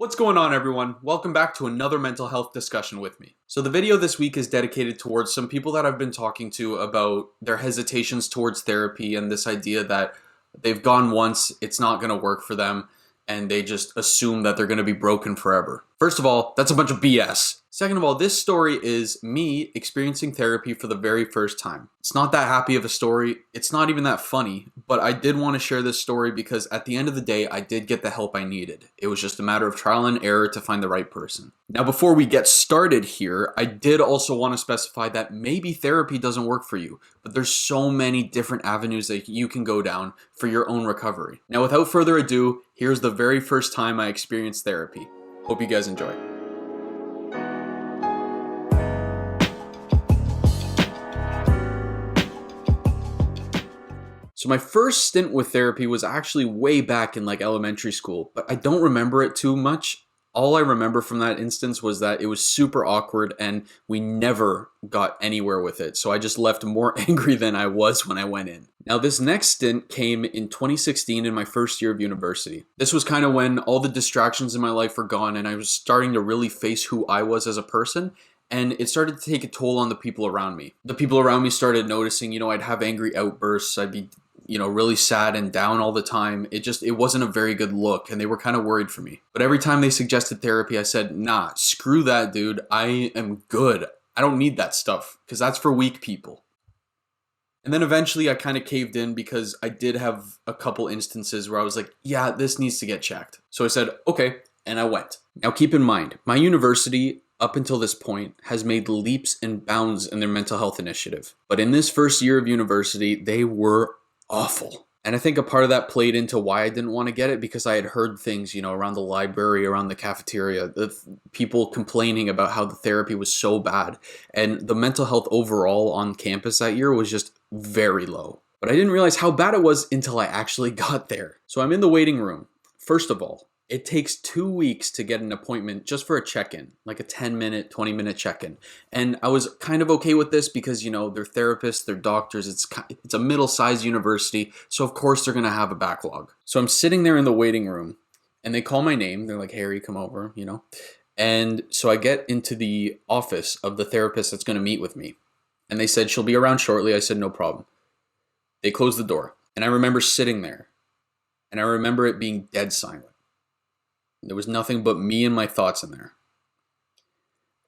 What's going on, everyone? Welcome back to another mental health discussion with me. So the video this week is dedicated towards some people that I've been talking to about their hesitations towards therapy and this idea that they've gone once, it's not going to work for them, and they just assume that they're going to be broken forever. First of all, that's a bunch of BS. Second of all, this story is me experiencing therapy for the very first time. It's not that happy of a story. It's not even that funny, but I did want to share this story because at the end of the day, I did get the help I needed. It was just a matter of trial and error to find the right person. Now, before we get started here, I did also want to specify that maybe therapy doesn't work for you, but there's so many different avenues that you can go down for your own recovery. Now, without further ado, here's the very first time I experienced therapy. Hope you guys enjoy. So my first stint with therapy was actually way back in elementary school, but I don't remember it too much. All I remember from that instance was that it was super awkward and we never got anywhere with it. So I just left more angry than I was when I went in. Now this next stint came in 2016 in my first year of university. This was kind of when all the distractions in my life were gone and I was starting to really face who I was as a person. And it started to take a toll on the people around me. The people around me started noticing, I'd have angry outbursts. I'd be really sad and down all the time. It wasn't a very good look and they were kind of worried for me. But every time they suggested therapy, I said, nah, screw that, dude. I am good. I don't need that stuff because that's for weak people. And then eventually I kind of caved in because I did have a couple instances where I was like, yeah, this needs to get checked. So I said, okay, and I went. Now keep in mind, my university up until this point has made leaps and bounds in their mental health initiative. But in this first year of university, they were awful. And I think a part of that played into why I didn't want to get it because I had heard things, around the library, around the cafeteria, the people complaining about how the therapy was so bad. And the mental health overall on campus that year was just very low. But I didn't realize how bad it was until I actually got there. So I'm in the waiting room. First of all, it takes 2 weeks to get an appointment just for a check-in, like a 10-minute, 20-minute check-in. And I was kind of okay with this because, they're therapists, they're doctors, it's a middle-sized university, so of course they're going to have a backlog. So I'm sitting there in the waiting room, and they call my name. They're like, Harry, come over, And so I get into the office of the therapist that's going to meet with me. And they said, she'll be around shortly. I said, no problem. They closed the door. And I remember sitting there, and I remember it being dead silent. There was nothing but me and my thoughts in there.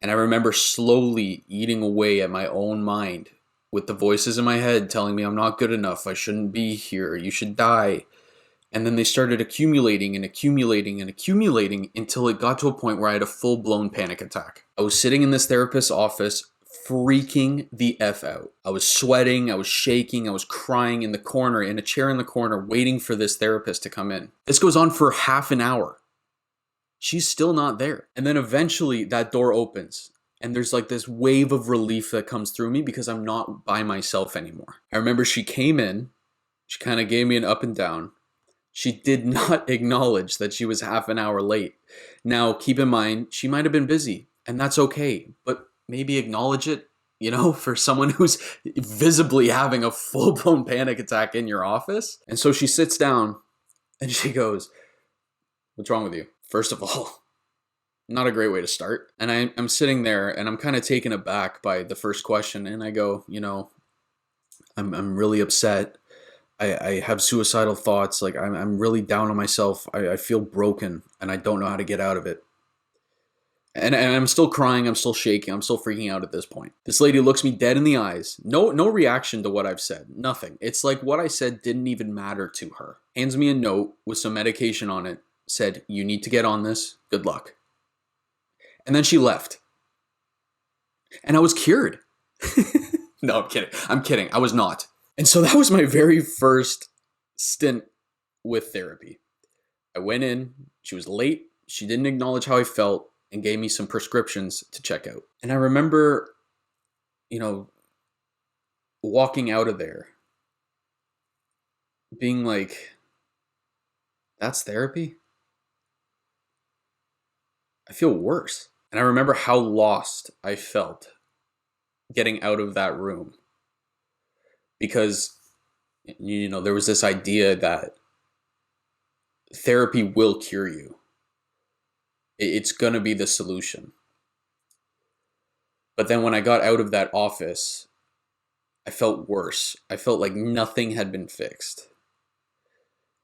And I remember slowly eating away at my own mind with the voices in my head telling me I'm not good enough, I shouldn't be here, you should die. And then they started accumulating and accumulating and accumulating until it got to a point where I had a full-blown panic attack. I was sitting in this therapist's office freaking the F out. I was sweating, I was shaking, I was crying in the corner, in a chair in the corner, waiting for this therapist to come in. This goes on for half an hour. She's still not there. And then eventually that door opens and there's this wave of relief that comes through me because I'm not by myself anymore. I remember she came in, she kind of gave me an up and down. She did not acknowledge that she was half an hour late. Now, keep in mind, she might have been busy and that's okay, but maybe acknowledge it, for someone who's visibly having a full-blown panic attack in your office. And so she sits down and she goes, what's wrong with you? First of all, not a great way to start. And I'm sitting there and I'm kind of taken aback by the first question. And I go, I'm really upset. I have suicidal thoughts. I'm really down on myself. I feel broken and I don't know how to get out of it. And I'm still crying. I'm still shaking. I'm still freaking out at this point. This lady looks me dead in the eyes. No reaction to what I've said. Nothing. It's like what I said didn't even matter to her. Hands me a note with some medication on it. Said, you need to get on this. Good luck. And then she left. And I was cured. No, I'm kidding. I'm kidding. I was not. And so that was my very first stint with therapy. I went in. She was late. She didn't acknowledge how I felt and gave me some prescriptions to check out. And I remember, walking out of there being like, that's therapy? I feel worse. And I remember how lost I felt getting out of that room. Because, there was this idea that therapy will cure you. It's going to be the solution. But then when I got out of that office, I felt worse. I felt like nothing had been fixed.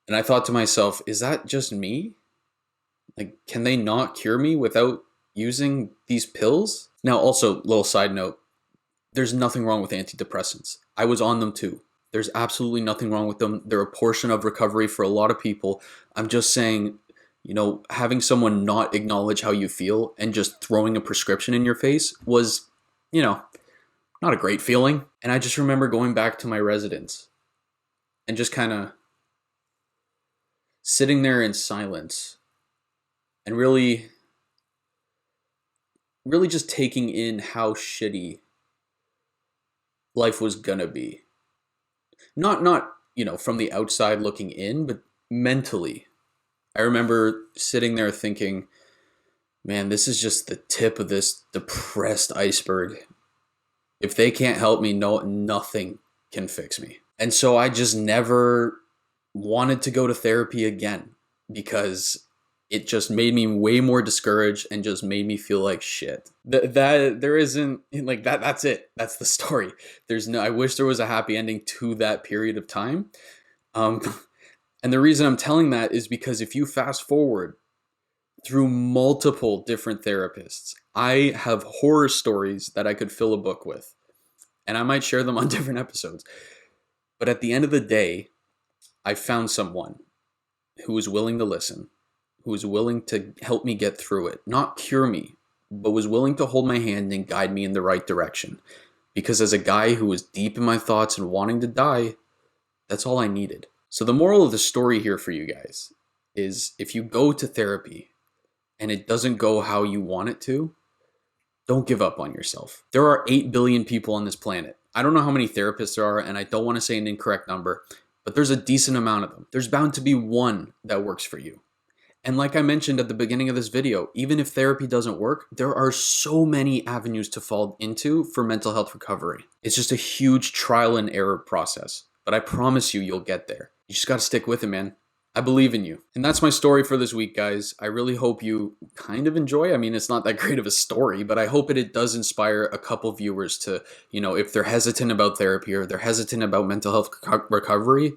And I thought to myself, is that just me? Like, can they not cure me without using these pills? Now, also, little side note, there's nothing wrong with antidepressants. I was on them too. There's absolutely nothing wrong with them. They're a portion of recovery for a lot of people. I'm just saying, having someone not acknowledge how you feel and just throwing a prescription in your face was, not a great feeling. And I just remember going back to my residence and just kind of sitting there in silence and really, really just taking in how shitty life was gonna be. Not from the outside looking in, but mentally. I remember sitting there thinking, man, this is just the tip of this depressed iceberg. If they can't help me, no, nothing can fix me. And so I just never wanted to go to therapy again because it just made me way more discouraged and just made me feel like shit. That there isn't like that. That's it. That's the story. I wish there was a happy ending to that period of time. And the reason I'm telling that is because if you fast forward through multiple different therapists, I have horror stories that I could fill a book with, and I might share them on different episodes. But at the end of the day, I found someone who was willing to listen, who was willing to help me get through it, not cure me, but was willing to hold my hand and guide me in the right direction. Because as a guy who was deep in my thoughts and wanting to die, that's all I needed. So the moral of the story here for you guys is if you go to therapy and it doesn't go how you want it to, don't give up on yourself. There are 8 billion people on this planet. I don't know how many therapists there are, and I don't want to say an incorrect number, but there's a decent amount of them. There's bound to be one that works for you. And like I mentioned at the beginning of this video, even if therapy doesn't work, there are so many avenues to fall into for mental health recovery. It's just a huge trial and error process, but I promise you'll get there. You just got to stick with it, man. I believe in you. And that's my story for this week, guys. I really hope you kind of enjoy. I mean, it's not that great of a story, but I hope it does inspire a couple viewers to, if they're hesitant about therapy or they're hesitant about mental health recovery,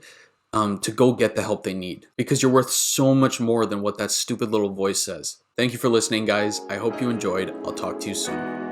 to go get the help they need. Because you're worth so much more than what that stupid little voice says. Thank you for listening, guys. I hope you enjoyed. I'll talk to you soon.